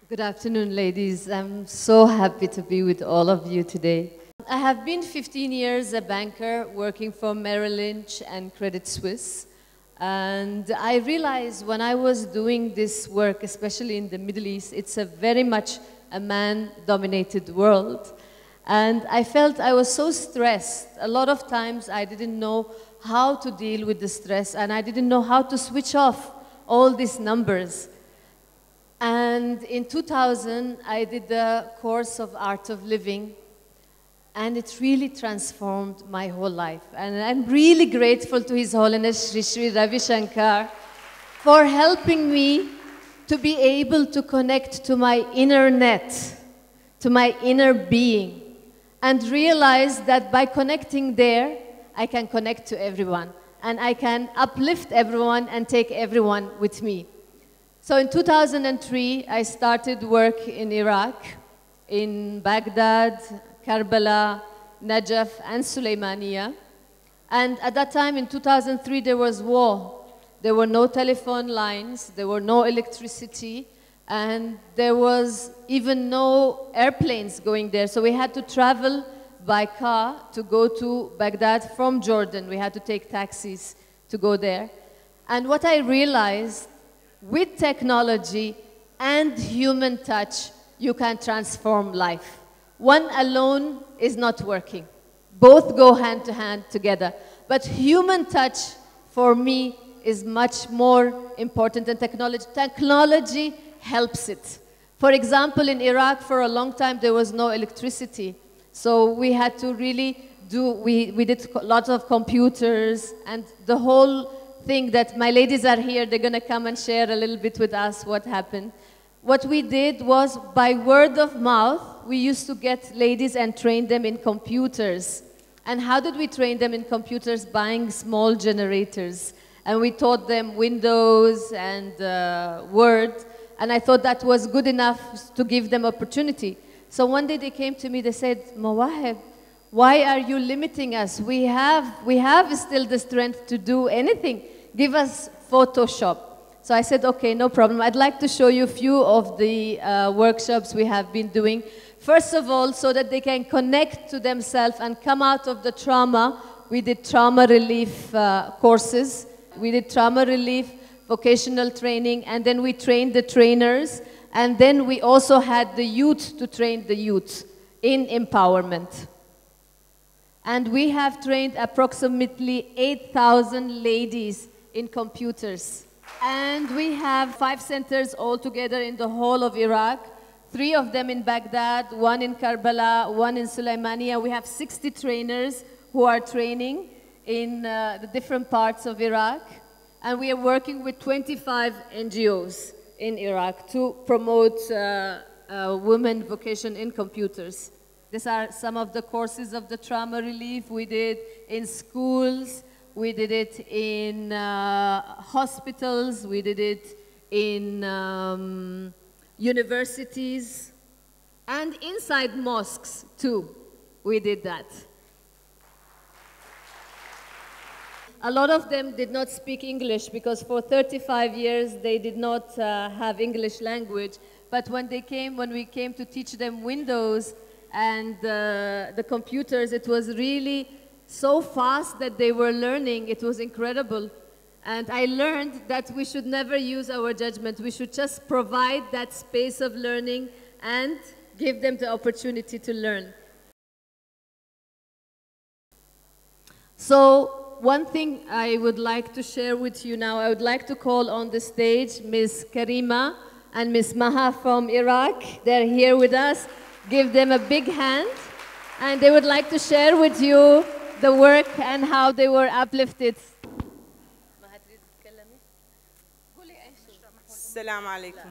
Good afternoon, ladies. I'm so happy to be with all of you today. I have been 15 years a banker working for Merrill Lynch and Credit Suisse. And I realized when I was doing this work, especially in the Middle East, it's a very much a man-dominated world. And I felt I was so stressed. A lot of times I didn't know how to deal with the stress, and I didn't know how to switch off all these numbers. And in 2000, I did the course of Art of Living, and it really transformed my whole life. And I'm really grateful to His Holiness Sri Sri Ravi Shankar for helping me to be able to connect to my inner net, to my inner being, and realize that by connecting there, I can connect to everyone, and I can uplift everyone and take everyone with me. So in 2003, I started work in Iraq, in Baghdad, Karbala, Najaf, and Sulaimania. And at that time, in 2003, there was war. There were no telephone lines, there were no electricity, and there was even no airplanes going there. So we had to travel by car to go to Baghdad from Jordan. We had to take taxis to go there. And what I realized, with technology and human touch, you can transform life. One alone is not working. Both go hand to hand together. But human touch, for me, is much more important than technology. Technology helps it. For example, in Iraq, for a long time, there was no electricity. So we had to really we did lots of computers, and the whole thing that my ladies are here, they're going to come and share a little bit with us what happened. What we did was, by word of mouth, we used to get ladies and train them in computers. And how did we train them in computers? Buying small generators. And we taught them Windows and Word. And I thought that was good enough to give them opportunity. So one day they came to me, they said, Mawahib, why are you limiting us? We have still the strength to do anything. Give us Photoshop. So I said, okay, no problem. I'd like to show you a few of the workshops we have been doing. First of all, so that they can connect to themselves and come out of the trauma, we did trauma relief courses. We did trauma relief, vocational training, and then we trained the trainers. And then we also had the youth to train the youth in empowerment. And we have trained approximately 8,000 ladies in computers. And we have 5 centers altogether in the whole of Iraq, 3 of them in Baghdad, 1 in Karbala, 1 in Sulaimania. We have 60 trainers who are training in the different parts of Iraq. And we are working with 25 NGOs in Iraq to promote women vocation in computers. These are some of the courses of the trauma relief we did in schools. We did it in hospitals. We did it in universities. And inside mosques, too, we did that. A lot of them did not speak English because for 35 years they did not have English language. But when we came to teach them Windows and the computers, it was really so fast that they were learning. It was incredible. And I learned that we should never use our judgment. We should just provide that space of learning and give them the opportunity to learn. So one thing I would like to share with you now, I would like to call on the stage Ms. Karima and Ms. Maha from Iraq. They're here with us. Give them a big hand. And they would like to share with you the work and how they were uplifted. السلام عليكم.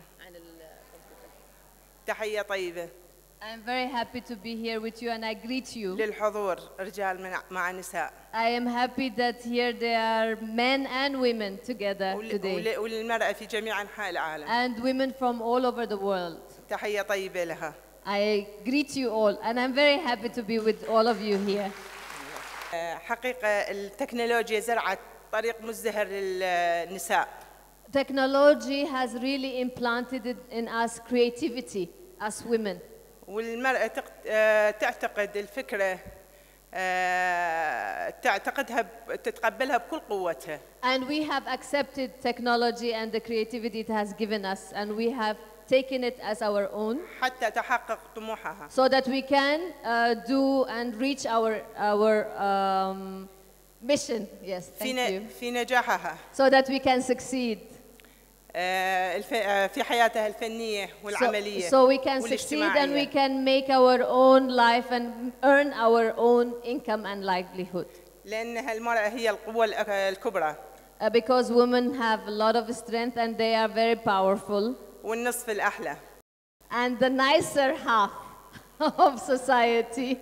تحية طيبة. I'm very happy to be here with you and I greet you. للحضور رجال مع نساء. I am happy that here there are men and women together today. وللمرأة في جميع أنحاء العالم. And women from all over the world. تحية طيبة لها. I greet you all and I'm very happy to be with all of you here. حقيقة التكنولوجيا زرعت طريق مزدهر للنساء. Technology has really implanted it in us creativity as women. والمرأة تعتقد الفكرة تتقبلها بكل قوتها. And we have accepted technology and the creativity it has given us, and we have taken it as our own حتى تحقق طموحها. so that we can do and reach our mission. Yes, thank you. في نجاحها. So that we can succeed. في حياتها الفنية والعملية So we can succeed and we can make our own life and earn our own income and livelihood. لأنها المرأة هي القوة الكبرى. Because women have a lot of strength and they are very powerful. والنصف الأحلى. And the nicer half of society.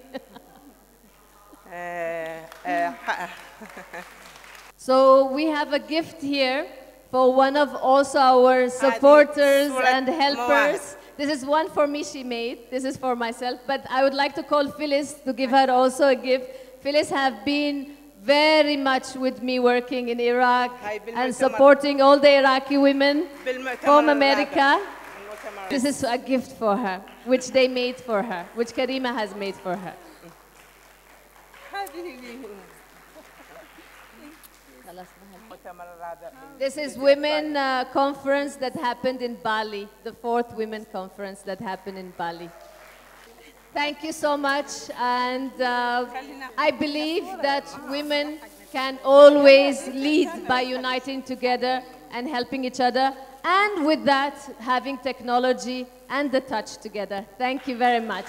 So we have a gift here for one of also our supporters and helpers. This is one for me she made. This is for myself. But I would like to call Phyllis to give her also a gift. Phyllis have been very much with me working in Iraq and supporting all the Iraqi women from America. This is a gift for her, which they made for her, which Karima has made for her. This is women conference that happened in Bali, the 4th women conference that happened in Bali. Thank you so much, and I believe that women can always lead by uniting together and helping each other, and with that, having technology and the touch together. Thank you very much.